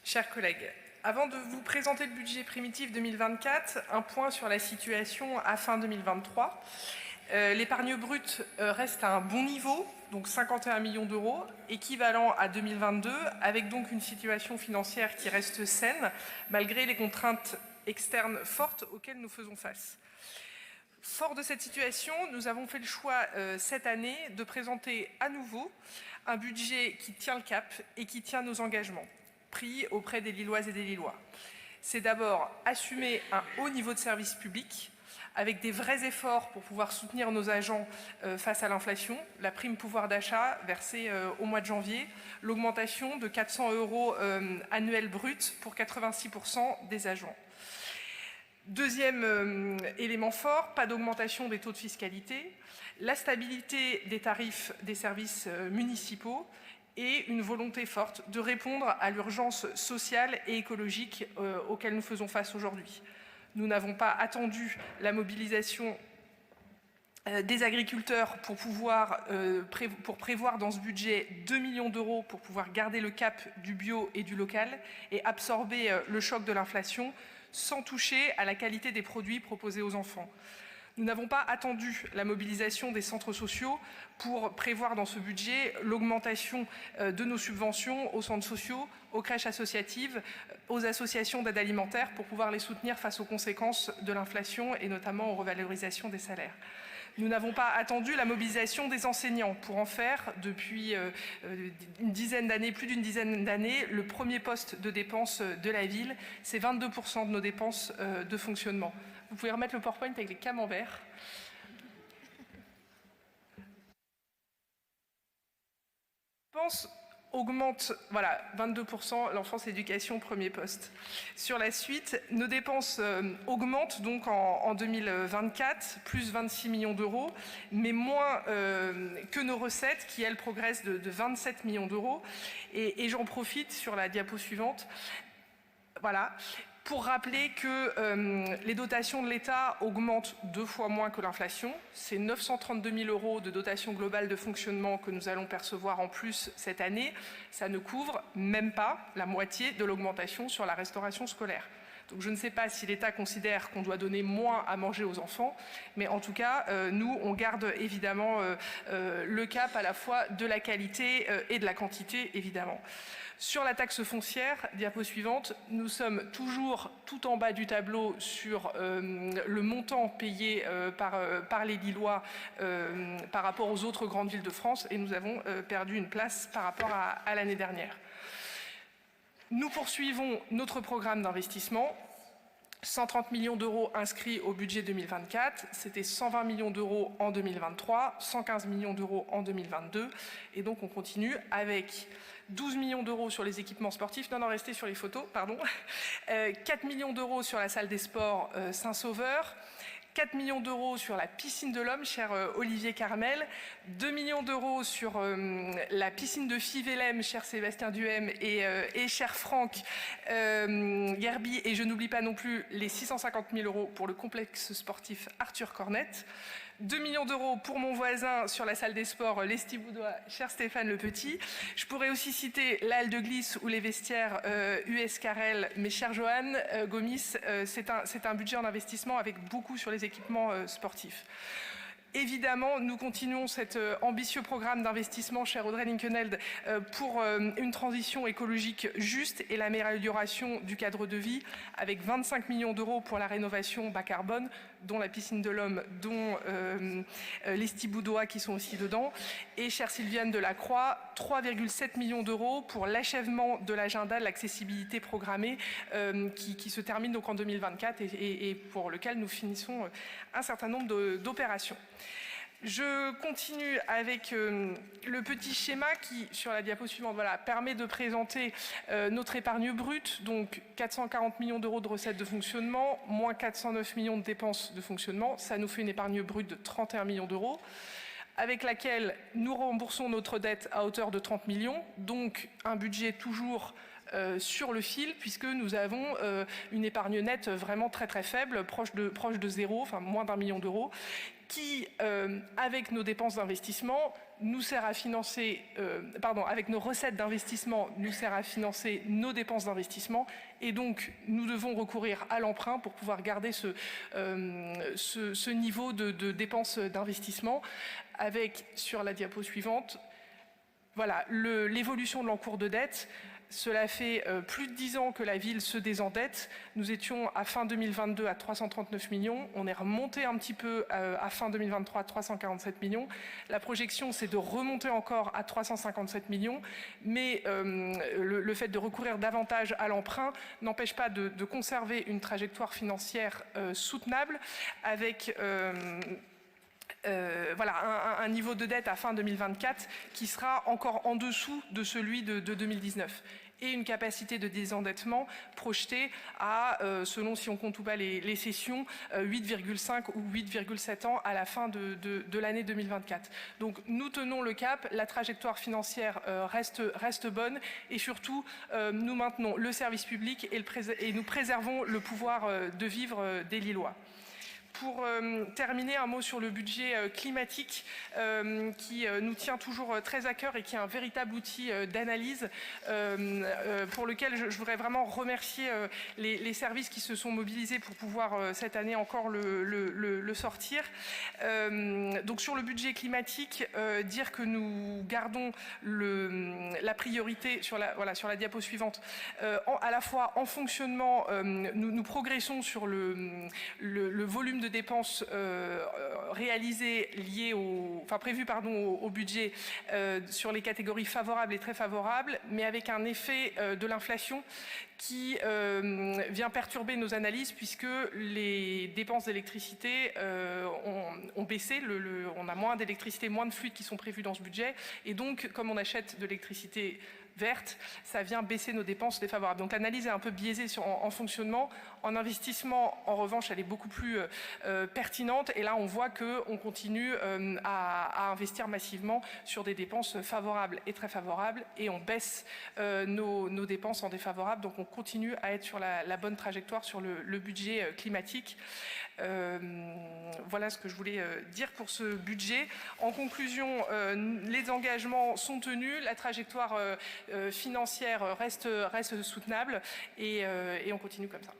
Chers collègues, avant de vous présenter le budget primitif 2024, un point sur la situation à fin 2023. L'épargne brute reste à un bon niveau, donc 51 millions d'euros, équivalent à 2022, avec donc une situation financière qui reste saine, malgré les contraintes externes fortes auxquelles nous faisons face. Fort de cette situation, nous avons fait le choix cette année de présenter à nouveau un budget qui tient le cap et qui tient nos engagements pris auprès des Lilloises et des Lillois. C'est d'abord assumer un haut niveau de service public avec des vrais efforts pour pouvoir soutenir nos agents face à l'inflation, la prime pouvoir d'achat versée au mois de janvier, l'augmentation de 400 € annuels bruts pour 86% des agents. Deuxième élément fort, pas d'augmentation des taux de fiscalité, la stabilité des tarifs des services municipaux et une volonté forte de répondre à l'urgence sociale et écologique auxquelles nous faisons face aujourd'hui. Nous n'avons pas attendu la mobilisation des agriculteurs pour prévoir dans ce budget 2 millions d'euros pour pouvoir garder le cap du bio et du local et absorber le choc de l'inflation sans toucher à la qualité des produits proposés aux enfants. Nous n'avons pas attendu la mobilisation des centres sociaux pour prévoir dans ce budget l'augmentation de nos subventions aux centres sociaux, aux crèches associatives, aux associations d'aide alimentaire pour pouvoir les soutenir face aux conséquences de l'inflation et notamment aux revalorisations des salaires. Nous n'avons pas attendu la mobilisation des enseignants pour en faire, depuis une dizaine d'années, plus d'une dizaine d'années, le premier poste de dépenses de la ville. C'est 22% de nos dépenses de fonctionnement. Vous pouvez remettre le PowerPoint avec les camemberts. Dépenses augmente, voilà, 22%, l'enfance éducation, premier poste. Sur la suite, nos dépenses augmentent donc en 2024, plus 26 millions d'euros, mais moins que nos recettes qui, elles, progressent de 27 millions d'euros. Et j'en profite sur la diapo suivante. Voilà. Pour rappeler que les dotations de l'État augmentent 2 fois moins que l'inflation. C'est 932 000 € de dotation globale de fonctionnement que nous allons percevoir en plus cette année. Ça ne couvre même pas la moitié de l'augmentation sur la restauration scolaire. Donc je ne sais pas si l'État considère qu'on doit donner moins à manger aux enfants, mais en tout cas, nous, on garde évidemment le cap à la fois de la qualité et de la quantité, évidemment. Sur la taxe foncière, diapo suivante, nous sommes toujours tout en bas du tableau sur le montant payé par les Lillois par rapport aux autres grandes villes de France et nous avons perdu une place par rapport à l'année dernière. Nous poursuivons notre programme d'investissement. 130 millions d'euros inscrits au budget 2024, c'était 120 millions d'euros en 2023, 115 millions d'euros en 2022, et donc on continue avec 12 millions d'euros sur les équipements sportifs, non, restez sur les photos, pardon, 4 millions d'euros sur la salle des sports Saint-Sauveur, 4 millions d'euros sur la piscine de l'Homme, cher Olivier Carmel, 2 millions d'euros sur la piscine de Fivelem, cher Sébastien Duhem et cher Franck Gerby, et je n'oublie pas non plus les 650 000 € pour le complexe sportif Arthur Cornette, 2 millions d'euros pour mon voisin sur la salle des sports Lestiboudois, cher Stéphane Le Petit. Je pourrais aussi citer la halle de glisse ou les vestiaires US Carrel, mais cher Johan Gomis, c'est un budget en investissement avec beaucoup sur les équipements sportifs. Évidemment, nous continuons cet ambitieux programme d'investissement, cher Audrey Linkenheld, pour une transition écologique juste et l'amélioration du cadre de vie, avec 25 millions d'euros pour la rénovation bas carbone, dont la piscine de l'Homme, dont les Stiboudois qui sont aussi dedans. Et chère Sylviane Delacroix, 3,7 millions d'euros pour l'achèvement de l'agenda de l'accessibilité programmée qui se termine donc en 2024 et pour lequel nous finissons un certain nombre d'opérations. Je continue avec le petit schéma qui, sur la diapo suivante, voilà, permet de présenter notre épargne brute, donc 440 millions d'euros de recettes de fonctionnement, moins 409 millions de dépenses de fonctionnement. Ça nous fait une épargne brute de 31 millions d'euros, avec laquelle nous remboursons notre dette à hauteur de 30 millions, donc un budget toujours sur le fil, puisque nous avons une épargne nette vraiment très très faible, proche de zéro, enfin moins d'1 million d'euros, qui, avec nos dépenses d'investissement, nous sert à financer, avec nos recettes d'investissement, nous sert à financer nos dépenses d'investissement. Et donc, nous devons recourir à l'emprunt pour pouvoir garder ce niveau de dépenses d'investissement. Avec, sur la diapo suivante, voilà, l'évolution de l'encours de dette. Cela fait plus de 10 ans que la ville se désendette. Nous étions à fin 2022 à 339 millions. On est remonté un petit peu à fin 2023 à 347 millions. La projection, c'est de remonter encore à 357 millions. Mais le fait de recourir davantage à l'emprunt n'empêche pas de conserver une trajectoire financière soutenable avec... un niveau de dette à fin 2024 qui sera encore en dessous de celui de 2019 et une capacité de désendettement projetée à, selon si on compte ou pas les cessions, 8,5 ou 8,7 ans à la fin de l'année 2024. Donc nous tenons le cap, la trajectoire financière reste bonne et surtout nous maintenons le service public et nous préservons le pouvoir de vivre des Lillois. Pour terminer, un mot sur le budget climatique qui nous tient toujours très à cœur et qui est un véritable outil d'analyse pour lequel je voudrais vraiment remercier les services qui se sont mobilisés pour pouvoir cette année encore le sortir. Donc sur le budget climatique, dire que nous gardons la priorité sur la diapo suivante, à la fois en fonctionnement, nous progressons sur le volume de dépenses réalisées liées prévues au budget sur les catégories favorables et très favorables, mais avec un effet de l'inflation qui vient perturber nos analyses puisque les dépenses d'électricité ont baissé. On a moins d'électricité, moins de fluides qui sont prévus dans ce budget. Et donc, comme on achète de l'électricité verte, ça vient baisser nos dépenses défavorables. Donc l'analyse est un peu biaisée en fonctionnement. En investissement, en revanche, elle est beaucoup plus pertinente. Et là, on voit qu'on continue à investir massivement sur des dépenses favorables et très favorables. Et on baisse nos dépenses en défavorables. Donc on continue à être sur la bonne trajectoire sur le budget climatique. Voilà ce que je voulais dire pour ce budget. En conclusion, les engagements sont tenus, la trajectoire financière reste soutenable et on continue comme ça.